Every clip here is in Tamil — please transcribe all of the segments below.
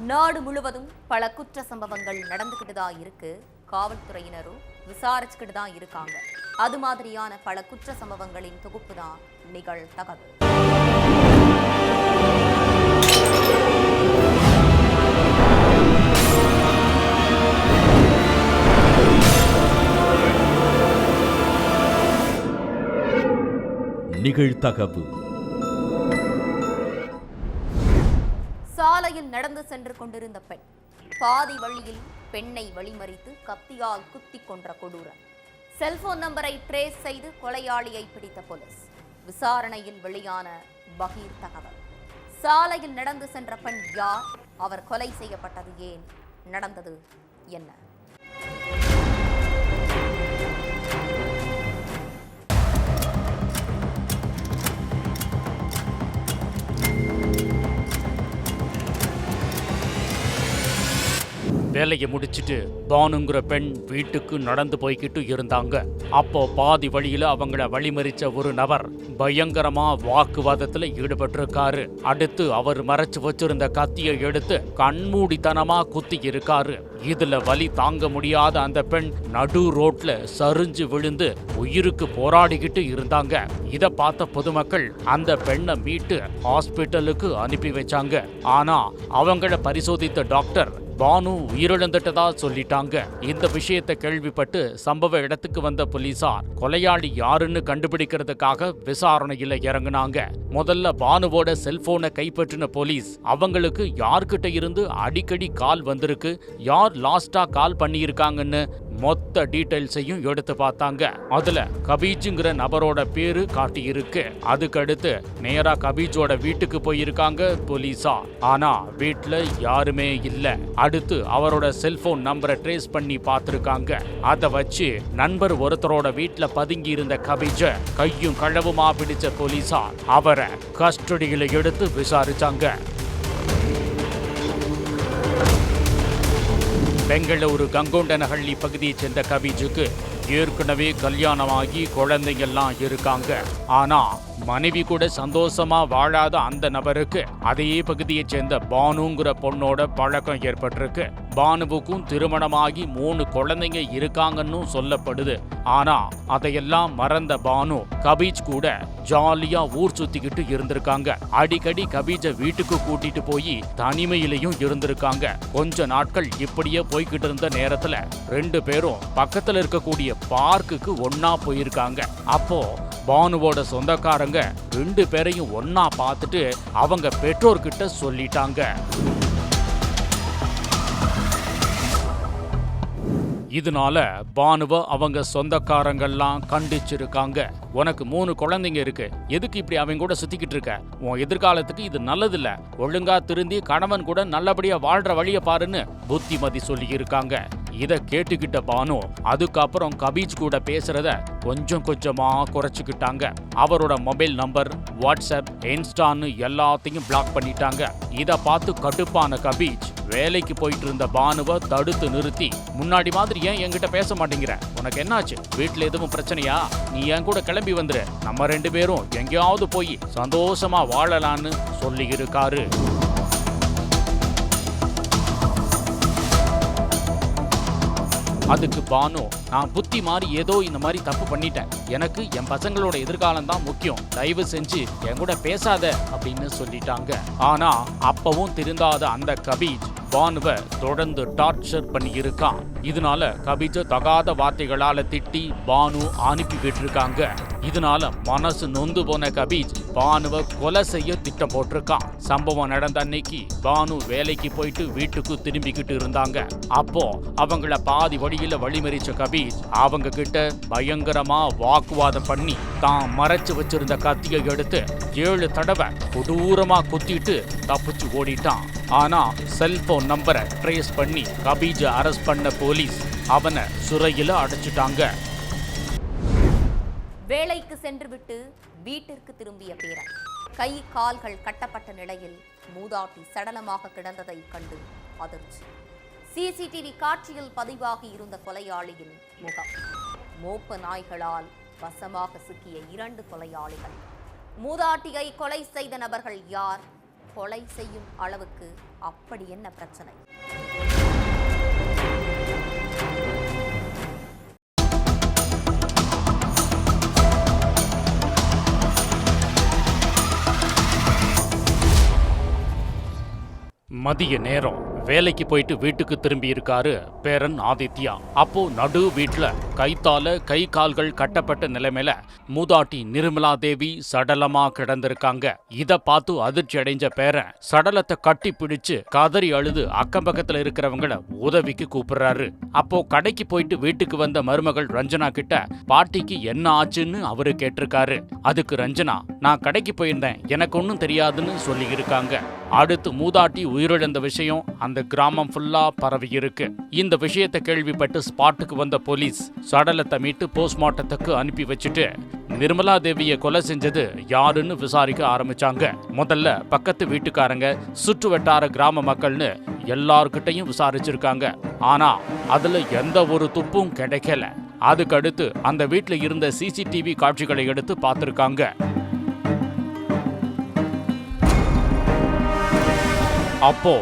நாடு முழுவதும் பல குற்ற சம்பவங்கள் நடந்துகிட்டு தான் இருக்கு. காவல்துறையினரும் விசாரிச்சுக்கிட்டு தான் இருக்காங்க. அது மாதிரியான பல குற்ற சம்பவங்களின் தொகுப்பு தான் நிகழ்தகவு. நிகழ்தகவு. சாலையில் நடந்து சென்று கொண்டிருந்த பெண் பாதி வழியில் பெண்ணை வழிமறித்து கத்தியால் குத்தி கொன்ற கொடூரம். செல்போன் நம்பரை ட்ரேஸ் செய்து கொலையாளியை பிடித்த போலீஸ். விசாரணையில் வெளியான பகீர் தகவல். சாலையில் நடந்து சென்ற பெண் யார்? அவர் கொலை செய்யப்பட்டது ஏன்? நடந்தது என்ன? வேலையை முடிச்சுட்டு பானுங்கிற பெண் வீட்டுக்கு நடந்து போய்கிட்டு இருந்தாங்க. அப்போ பாதி வழியில அவங்கள வழிமறிச்ச ஒரு நபர் பயங்கரமா வாக்குவாதத்துல ஈடுபட்டிருக்காரு. அடுத்து அவர் மறைச்சு வச்சிருந்த கத்தியை எடுத்து கண்மூடித்தனமா குத்தி இருக்காரு. இதுல வலி தாங்க முடியாத அந்த பெண் நடு ரோட்ல சரிஞ்சு விழுந்து உயிருக்கு போராடிக்கிட்டு இருந்தாங்க. இத பார்த்த பொதுமக்கள் அந்த பெண்ணை மீட்டு ஹாஸ்பிட்டலுக்கு அனுப்பி வச்சாங்க. ஆனா அவங்கள பரிசோதித்த டாக்டர் பானு உயிரிழந்துட்டதா சொல்லிட்டாங்க. இந்த விஷயத்தை கேள்விப்பட்டு சம்பவ இடத்துக்கு வந்த போலீசார் கொலையாளி யாருன்னு கண்டுபிடிக்கிறதுக்காக விசாரணையில இறங்குனாங்க. முதல்ல பானுவோட செல்போனை கைப்பற்றின போலீஸ் அவங்களுக்கு யார்கிட்ட இருந்து அடிக்கடி கால் வந்திருக்கு, யார் லாஸ்டா கால் பண்ணியிருக்காங்கன்னு மொத்த டீடைல்ஸையும் எடுத்து பார்த்தாங்க. அதுல கபீஜுங்கிற நபரோட பேரு காட்டியிருக்கு. அதுக்கடுத்து நேரா கபீஜோட வீட்டுக்கு போயிருக்காங்க போலீஸா. ஆனா வீட்டுல யாருமே இல்ல. அடுத்து அவரோட செல்போன் நம்பரை ட்ரேஸ் பண்ணி பார்த்திருக்காங்க. அதை வச்சு நண்பர் ஒருத்தரோட வீட்டுல பதுங்கி இருந்த கபீஜ கையும் களவுமா பிடிச்ச போலீசார் அவரை கஸ்டடியில எடுத்து விசாரிச்சாங்க. பெங்களூரு கங்கொண்டனஹள்ளி பகுதியைச் சேர்ந்த கபீஜுக்கு ஏற்கனவே கல்யாணமாகி குழந்தைங்கெல்லாம் இருக்காங்க. ஆனா மனைவி கூட சந்தோஷமா வாழாத அந்த நபருக்கு அதே பகுதியைச் சேர்ந்த பானுங்கிற பொண்ணோட பழக்கம் ஏற்பட்டிருக்கு. பானுவுக்கும் திருமணமாகி 3 குழந்தைங்க இருக்காங்கன்னு சொல்லப்படுது. ஆனா அதையெல்லாம் மறந்த பானு கபீஜ் கூட ஜாலியா ஊர் சுத்திக்கிட்டு இருந்திருக்காங்க. அடிக்கடி கபீஜ வீட்டுக்கு கூட்டிட்டு போய் தனிமையிலையும் இருந்திருக்காங்க. கொஞ்ச நாட்கள் இப்படியே போய்கிட்டு இருந்த நேரத்துல 2 பேரும் பக்கத்துல இருக்கக்கூடிய பார்க்குக்கு ஒன்னா போயிருக்காங்க. அப்போ பானுவோட சொந்தக்காரங்க 2 பேரையும் ஒன்னா பார்த்துட்டு அவங்க பெற்றோர்கிட்ட சொல்லிட்டாங்க. இதனால பானுவ அவங்க சொந்தக்காரங்கெல்லாம் கண்டிச்சிருக்காங்க. உனக்கு 3 குழந்தைங்க இருக்கு, எதுக்கு இப்படி அவங்க கூட சுத்திக்கிட்டு இருக்க? உன் எதிர்காலத்துக்கு இது நல்லதில்ல. ஒழுங்கா திருந்தி கணவன் கூட நல்லபடியா வாழ்ற வழிய பாருன்னு புத்திமதி சொல்லி இருக்காங்க. இத கேட்டுக்கிட்ட பானு அதுக்கப்புறம் கபீஜ் கூட பேசுறத கொஞ்சம் கொஞ்சமா குறைச்சிக்கிட்டாங்க. அவரோட மொபைல் நம்பர், வாட்ஸ்அப், இன்ஸ்டான்னு எல்லாத்தையும் பிளாக் பண்ணிட்டாங்க. இத பார்த்து கடுப்பான கபீஜ் வேலைக்கு போயிட்டு இருந்த பானுவை தடுத்து நிறுத்தி, முன்னாடி மாதிரி ஏன் என்கிட்ட பேச மாட்டேங்கிற? உனக்கு என்னாச்சு? வீட்டுல எதுவும் பிரச்சனையா? நீ என் கூட கிளம்பி வந்துரு, நம்ம 2 பேரும் எங்கேயாவது போய் சந்தோஷமா வாழலான்னு சொல்லி இருக்காரு. அதுக்கு பானு, நான் புத்தி மாறி ஏதோ இந்த மாதிரி தப்பு பண்ணிட்டேன், எனக்கு என் பசங்களோட எதிர்காலம் தான் முக்கியம், தயவு செஞ்சு என் கூட பேசாத அப்படின்னு சொல்லிட்டாங்க. ஆனா அப்பவும் திருந்தாத அந்த கபீஜ் பானுவை தொடர்ந்து டார்ச்சர் பண்ணி இருக்கான். இதனால கபீஜ தகாத வார்த்தைகளால திட்டி பானு அனுப்பி விட்டுருக்காங்க. இதனால மனசு நொந்து போன கபீஜ் பானுவை கொலை செய்ய திட்டம் போட்டிருக்கான். சம்பவம் நடந்த அன்னைக்கு பானு வேலைக்கு போயிட்டு வீட்டுக்கு திரும்பிக்கிட்டு இருந்தாங்க. அப்போ அவங்கள பாதி வழியில வழிமறிச்ச கபீஜ் அவங்க கிட்ட பயங்கரமா வாக்குவாதம் பண்ணி தான் மறைச்சு வச்சிருந்த கத்தியை எடுத்து 7 தடவை கொடூரமா குத்திட்டு தப்பிச்சு ஓடிட்டான். ஆனா செல்போன் நம்பரை ட்ரேஸ் பண்ணி கபீஜ அரெஸ்ட் பண்ண போலீஸ் அவனை சிறையில அடைச்சிட்டாங்க. வேலைக்கு சென்றுவிட்டு வீட்டிற்கு திரும்பிய பேரன் கை கால்கள் கட்டப்பட்ட நிலையில் மூதாட்டி சடலமாக கிடந்ததை கண்டு அதிர்ச்சி. சிசிடிவி காட்சியில் பதிவாகி இருந்த கொலையாளியின் முகம். மோப்ப நாய்களால் வசமாக சிக்கிய 2 கொலையாளிகள். மூதாட்டியை கொலை செய்த நபர்கள் யார்? கொலை செய்யும் அளவுக்கு அப்படி என்ன பிரச்சனை? மதிய நேரம் வேலைக்கு போயிட்டு வீட்டுக்கு திரும்பி இருக்காரு பேரன் ஆதித்யா. அப்போ நடு வீட்டுல கைத்தால கை கால்கள் கட்டப்பட்ட நிலைமையில மூதாட்டி நிர்மலா தேவி சடலமா கிடந்திருக்காங்க. இத பார்த்து அதிர்ச்சி அடைஞ்ச பேரன் சடலத்தை கட்டி பிடிச்சு கதறி அழுது அக்கம் பக்கத்துல இருக்கிறவங்கள உதவிக்கு கூப்பிடுறாரு. அப்போ கடைக்கு போயிட்டு வீட்டுக்கு வந்த மருமகள் ரஞ்சனா கிட்ட பாட்டிக்கு என்ன ஆச்சுன்னு அவரு கேட்டிருக்காரு. அதுக்கு ரஞ்சனா, நான் கடைக்கு போயிருந்தேன், எனக்கு ஒன்னும் தெரியாதுன்னு சொல்லி இருக்காங்க. அடுத்து மூதாட்டி உயிரிழந்த விஷயம் அந்த கிராமம் ஃபுல்லா பரவி இருக்கு. இந்த விஷயத்தை கேள்விப்பட்டு ஸ்பாட்டுக்கு வந்த போலீஸ் சடலத்தை மீட்டு போஸ்ட்மார்ட்டத்துக்கு அனுப்பி வச்சுட்டு நிர்மலா தேவியை கொலை செஞ்சது யாருன்னு விசாரிக்க ஆரம்பிச்சாங்க. முதல்ல பக்கத்து வீட்டுக்காரங்க, சுற்று வட்டார கிராம மக்கள்னு எல்லார்கிட்டையும் விசாரிச்சிருக்காங்க. ஆனா அதுல எந்த ஒரு துப்பும் கிடைக்கல. அதுக்கடுத்து அந்த வீட்டுல இருந்த சிசிடிவி காட்சிகளை எடுத்து பார்த்திருக்காங்க. அப்போ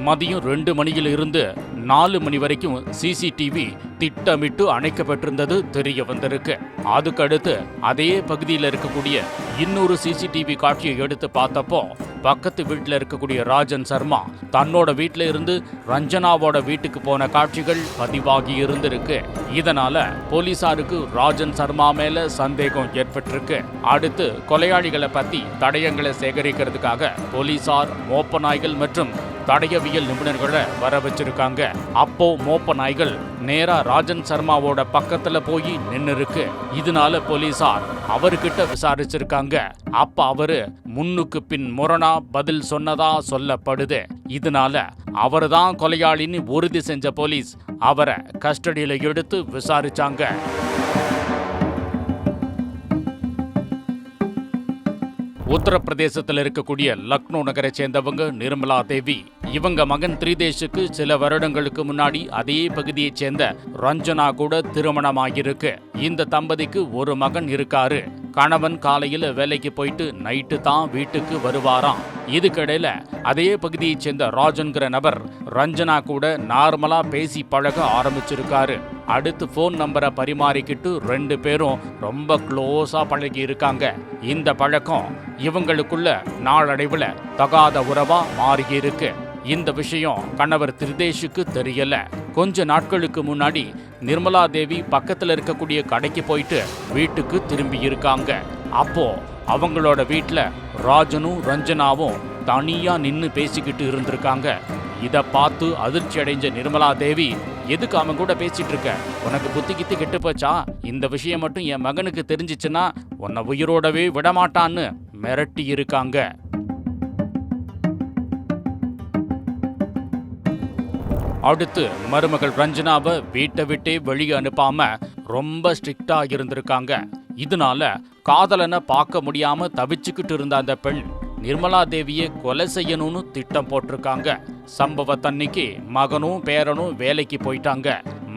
மதியம் 2 மணியில இருந்து 4 மணி வரைக்கும் சிசிடிவி திட்டமிட்டு அணைக்கப்பட்டிருந்தது தெரிய வந்திருக்கு. அதுக்கடுத்து அதே பகுதியில் இருக்கக்கூடிய இன்னொரு சிசிடிவி காட்சியை எடுத்து பார்த்தப்போ பக்கத்து வீட்டில் இருக்கக்கூடிய ராஜன் சர்மா தன்னோட வீட்டில இருந்து ரஞ்சனாவோட வீட்டுக்கு போன காட்சிகள் பதிவாகி இருந்திருக்கு. இதனால போலீசாருக்கு ராஜன் சர்மா மேல சந்தேகம் ஏற்பட்டிருக்கு. அடுத்து கொலையாளிகளை பத்தி தடயங்களை சேகரிக்கிறதுக்காக போலீசார் மோப்ப நாய்கள் மற்றும் தடயவியல் நிபுணர்களை வர வச்சிருக்காங்க. அப்போ மோப்ப நாய்கள் நேரா ராஜன் சர்மாவோட பக்கத்துல போய் நின்னு இருக்கு. இதனால போலீசார் அவர்கிட்ட விசாரிச்சிருக்காங்க. அப்ப அவரு முன்னுக்கு பின் முரணா பதில் சொன்னதா சொல்லப்படுது. இதனால அவர்தான் கொலையாளின்னு உறுதி செஞ்ச போலீஸ் அவரை கஸ்டடியில எடுத்து விசாரிச்சாங்க. உத்தரப்பிரதேசத்தில் இருக்கக்கூடிய லக்னோ நகரை சேர்ந்தவங்க நிர்மலா தேவி. இவங்க மகன் திரிதேஷுக்கு சில வருடங்களுக்கு முன்னாடி அதே பகுதியைச் சேர்ந்த ரஞ்சனா கூட திருமணமாகிருக்கு. இந்த தம்பதிக்கு ஒரு மகன் இருக்காரு. கணவன் காலையில வேலைக்கு போயிட்டு நைட்டு தான் வீட்டுக்கு வருவாராம். இதுக்கிடையில அதே பகுதியைச் சேர்ந்த ராஜன்கிற நபர் ரஞ்சனா கூட நார்மலா பேசி பழக ஆரம்பிச்சிருக்காரு. அடுத்து போன் நம்பரை பரிமாறிக்கிட்டு 2 பேரும் ரொம்ப க்ளோஸா பழகி இருக்காங்க. இந்த பழக்கம் இவங்களுக்குள்ள நாளடைவுல தகாத உறவா மாறி இருக்கு. இந்த விஷயம் கணவர் திரிதேஷுக்கு தெரியல. கொஞ்ச நாட்களுக்கு முன்னாடி நிர்மலா தேவி பக்கத்துல இருக்கக்கூடிய கடைக்கு போயிட்டு வீட்டுக்கு திரும்பி இருக்காங்க. அப்போ அவங்களோட வீட்டுல ராஜனும் ரஞ்சனாவும் தனியா நின்னு பேசிக்கிட்டு இருந்திருக்காங்க. இத பார்த்து அதிர்ச்சி அடைஞ்ச நிர்மலா தேவி, எதுக்கு அவன் கூட பேசிட்டு இருக்க? உனக்கு புத்தி கித்தி கெட்டு போச்சா? இந்த விஷயம் மட்டும் என் மகனுக்கு தெரிஞ்சிச்சுன்னா உன்னை உயிரோடவே விடமாட்டான்னு மிரட்டி இருக்காங்க. அடுத்து மருமகள் ரஞ்சனாவை வீட்டை விட்டே வெளியே அனுப்பாம ரொம்ப ஸ்ட்ரிக்டா இருந்திருக்காங்க. இதனால காதலனை பார்க்க முடியாம தவிச்சுக்கிட்டு இருந்த அந்த பெண் நிர்மலா தேவியை கொலை செய்யணும்னு திட்டம் போட்டிருக்காங்க. சம்பவத்தன்னைக்கு மகனும் பேரனும் வேலைக்கு போயிட்டாங்க.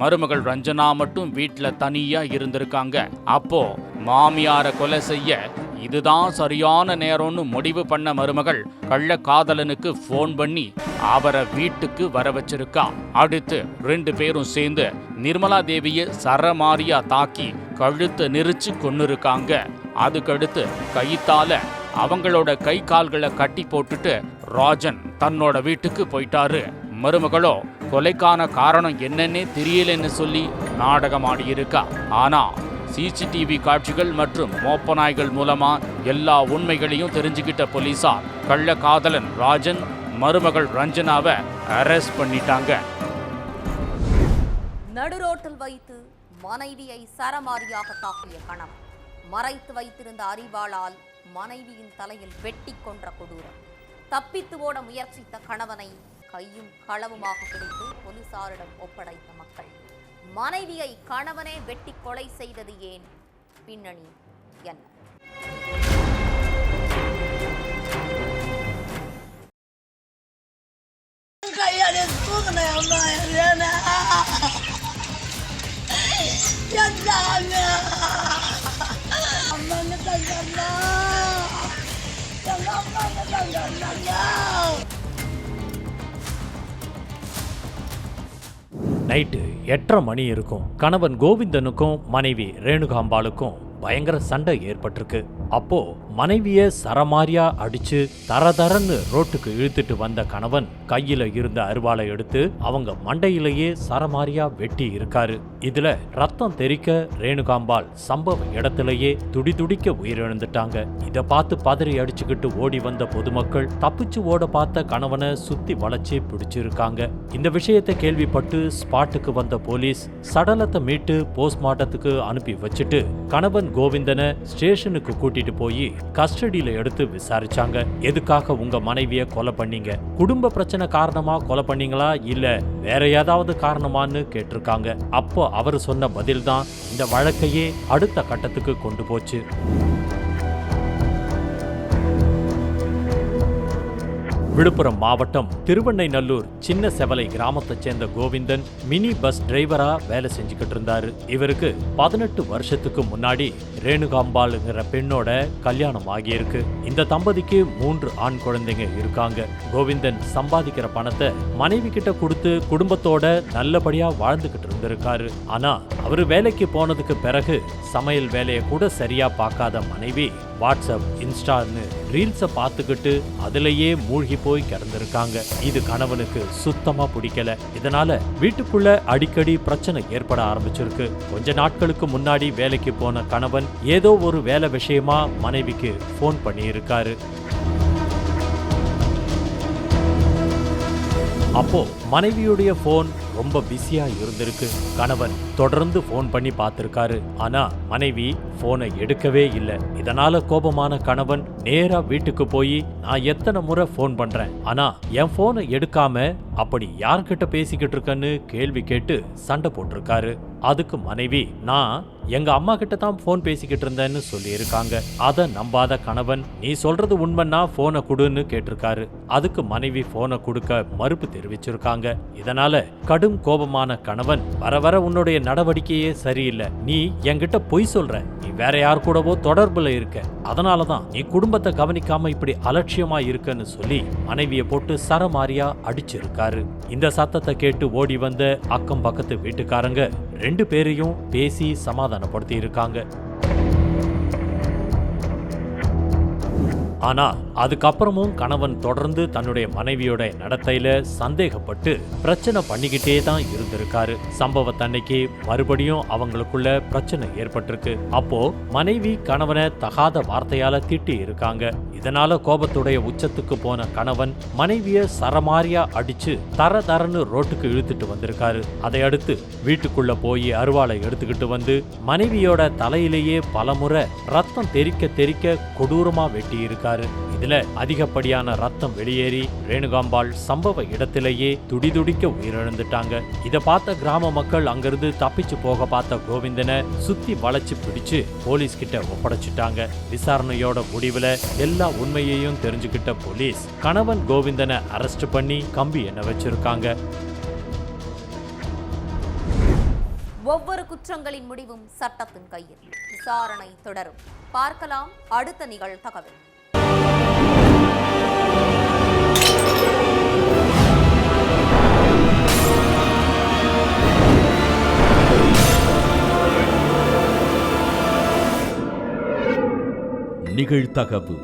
மருமகள் ரஞ்சனா மட்டும் வீட்டுல தனியா இருந்திருக்காங்க. அப்போ மாமியார கொலை செய்ய இதுதான் சரியான நேரம்னு முடிவு பண்ண மருமகள் கள்ள காதலனுக்கு போன் பண்ணி அவரை வீட்டுக்கு வர வச்சிருக்கா. அடுத்து 2 பேரும் சேர்ந்து நிர்மலா தேவியை சரமாரியா தாக்கி கழுத்தை நெரிச்சு கொன்னிருக்காங்க. அதுக்கடுத்து கைத்தால அவங்களோட கை கால்களை கட்டி போட்டுட்டு ராஜன் தன்னோட வீட்டுக்கு போயிட்டாரு. மருமகளோ கொலைக்கான காரணம் என்னன்னே தெரியலன்னு சொல்லி நாடகமாடி இருக்கா. ஆனா சிசிடிவி காட்சிகள் மற்றும் மோப்ப நாய்கள் மூலமா எல்லா உண்மைகளையும் தெரிஞ்சுக்கிட்ட போலீசார் கள்ள காதலன் ராஜன், மருமகள் ரஞ்சனாவை அரெஸ்ட் பண்ணிட்டாங்க. நடுரோட்டில் வைத்து மனைவியை சரமாரியாக தாக்கிய கணவன், மறைத்து வைத்திருந்த அரிவாளால் மனைவியின் தலையில் வெட்டி கொன்ற கொடூரம். தப்பித்து ஓட முயற்சித்த கணவனை கையும் களவுமாக பிடித்து போலீசாரிடம் ஒப்படைத்த மக்கள். மனைவியை கணவனே வெட்டி கொலை செய்தது ஏன்? பின்னணி என்ன? நைட்டு 8:30 மணி இருக்கும். கணவன் கோவிந்தனுக்கும் மனைவி ரேணுகாம்பாளுக்கும் பயங்கர சண்டை ஏற்பட்டிருக்கு. அப்போ மனைவிய சரமாரியா அடிச்சு தரதரன்னு ரோட்டுக்கு இழுத்துட்டு வந்த கணவன் கையில இருந்த அருவாளை எடுத்து அவங்க மண்டையிலேயே சரமாரியா வெட்டி இருக்காரு. இதுல ரத்தம் தெறிக்க ரேணுகாம்பாள் சம்பவ இடத்திலேயே துடிதுடிக்க உயிரிழந்துட்டாங்க. இத பார்த்து பதறி அடிச்சுக்கிட்டு ஓடி வந்த பொதுமக்கள் தப்பிச்சு ஓட பார்த்த கணவனை சுத்தி வளைச்சு பிடிச்சிருக்காங்க. இந்த விஷயத்தை கேள்விப்பட்டு ஸ்பாட்டுக்கு வந்த போலீஸ் சடலத்தை மீட்டு போஸ்ட்மார்ட்டத்துக்கு அனுப்பி வச்சுட்டு கணவன் கோவிந்தனை ஸ்டேஷனுக்கு கூட்டிட்டு போய் கஸ்டடியில எடுத்து விசாரிச்சாங்க. எதுக்காக உங்க மனைவிய கொலை பண்ணீங்க? குடும்ப பிரச்சனை காரணமா கொலை பண்ணீங்களா இல்ல வேற ஏதாவது காரணமான்னு கேட்டிருக்காங்க. அப்போ அவர் சொன்ன பதில் தான் இந்த வழக்கையே அடுத்த கட்டத்துக்கு கொண்டு போச்சு. விழுப்புரம் மாவட்டம் திருவண்ணைநல்லூர் சின்ன செவலை கிராமத்தைச் சேர்ந்த கோவிந்தன் மினி பஸ் டிரைவரா வேலை செஞ்சுக்கிட்டு இருந்தாரு. இவருக்கு 18 வருஷத்துக்கு முன்னாடி ரேணுகாம்பாளுங்கிற பெண்ணோட கல்யாணம் ஆகியிருக்கு. இந்த தம்பதிக்கு 3 ஆண் குழந்தைங்க இருக்காங்க. கோவிந்தன் சம்பாதிக்கிற பணத்தை மனைவி கிட்ட கொடுத்து குடும்பத்தோட நல்லபடியா வாழ்ந்துகிட்டு இருந்திருக்காரு. ஆனா அவரு வேலைக்கு போனதுக்கு பிறகு சமையல் வேலையை கூட சரியா பார்க்காத மனைவி வாட்ஸ்அப், இன்ஸ்டான்னு ரீல்ஸை பார்த்துக்கிட்டு அதுலயே மூழ்கி போய் கிடந்திருக்காங்க. இது கணவனுக்கு சுத்தமா பிடிக்கல. இதனால வீட்டுக்குள்ள அடிக்கடி பிரச்சனை ஏற்பட ஆரம்பிச்சிருக்கு. கொஞ்ச நாட்களுக்கு முன்னாடி வேலைக்கு போன கணவன் ஏதோ ஒரு வேலை விஷயமா மனைவிக்கு போன் பண்ணி இருக்காரு. அப்போ மனைவியுடைய போன் ரொம்ப பிஸியா இருந்திருக்கு. கணவன் தொடர்ந்து போன் பண்ணி பார்த்திருக்காரு. ஆனா மனைவி போனை எடுக்கவே இல்லை. இதனால கோபமான கணவன் நேரா வீட்டுக்கு போய் நான் எத்தனை முறை போன் பண்றேன், ஆனா என் போனை எடுக்காம அப்படி யார்கிட்ட பேசிக்கிட்டு இருக்கன்னு கேள்வி கேட்டு சண்டை போட்டிருக்காரு. அதுக்கு மனைவி நான் எங்க அம்மா கிட்ட தான் போன் பேசிக்கிட்டு இருந்தேன்னு சொல்லி இருக்காங்க. அதை நம்பாத கணவன் நீ சொல்றது உண்மைன்னா போனை கொடுன்னு கேட்டிருக்காரு. அதுக்கு மனைவி போனை கொடுக்க மறுப்பு தெரிவிச்சிருக்காங்க. இதனால கடும் கோபமான கணவன் வர வர உன்னுடைய நடவடிக்கையே சரியில்லை, நீ என்கிட்ட பொய் சொல்ற, நீ வேற யார் கூடவோ தொடர்புல இருக்க, அதனாலதான் நீ குடும்பத்தை கவனிக்காம இப்படி அலட்சியமா இருக்கன்னு சொல்லி மனைவியை போட்டு சரமாரியா அடிச்சிருக்காரு. இந்த சத்தத்தை கேட்டு ஓடி வந்த அக்கம் பக்கத்து வீட்டுக்காரங்க 2 பேரையும் பேசி சமாதானப்படுத்தி இருக்காங்க. ஆனா அதுக்கப்புறமும் கணவன் தொடர்ந்து தன்னுடைய மனைவியோட நடத்தையில சந்தேகப்பட்டு பிரச்சனை பண்ணிக்கிட்டே தான் இருந்திருக்காரு. சம்பவத்தன்னைக்கு மறுபடியும் அவங்களுக்குள்ள பிரச்சனை ஏற்பட்டிருக்கு. அப்போ மனைவி கணவனை தகாத வார்த்தையால திட்டி இருக்காங்க. இதனால கோபத்துடைய உச்சத்துக்கு போன கணவன் மனைவிய சரமாரியா அடிச்சு தரன்னு ரோட்டுக்கு இழுத்துட்டு வந்திருக்காரு. அதை அடுத்து வீட்டுக்குள்ள போய் அருவாளை எடுத்துக்கிட்டு வந்து மனைவியோட தலையிலேயே பலமுறை ரத்தம் தெறிக்க தெறிக்க கொடூரமா வெட்டி இருக்காரு. இதுல அதிகப்படியான ரத்தம் வெளியேறி ரேணுகாம்பாள் சம்பவ இடத்திலேயே துடிதுடிக்க உயிரிழந்துட்டாங்க. இத பார்த்த கிராம மக்கள் அங்கிருந்து தப்பிச்சு போக பார்த்த கோவிந்தனை சுத்தி வளைச்சு பிடிச்சு போலீஸ் கிட்ட ஒப்படைச்சிட்டாங்க. விசாரணையோட முடிவுல எல்லா உண்மையையும் தெரிஞ்சுக்கிட்ட போலீஸ் கணவன் கோவிந்தனை அரெஸ்ட் பண்ணி கம்பி எண்ண வச்சிருக்காங்க. ஒவ்வொரு குற்றங்களின் முடிவும் சட்டத்தின் கையில். விசாரணை தொடரும். பார்க்கலாம் அடுத்த நிகழ்தகவல். நிகழ்தகவு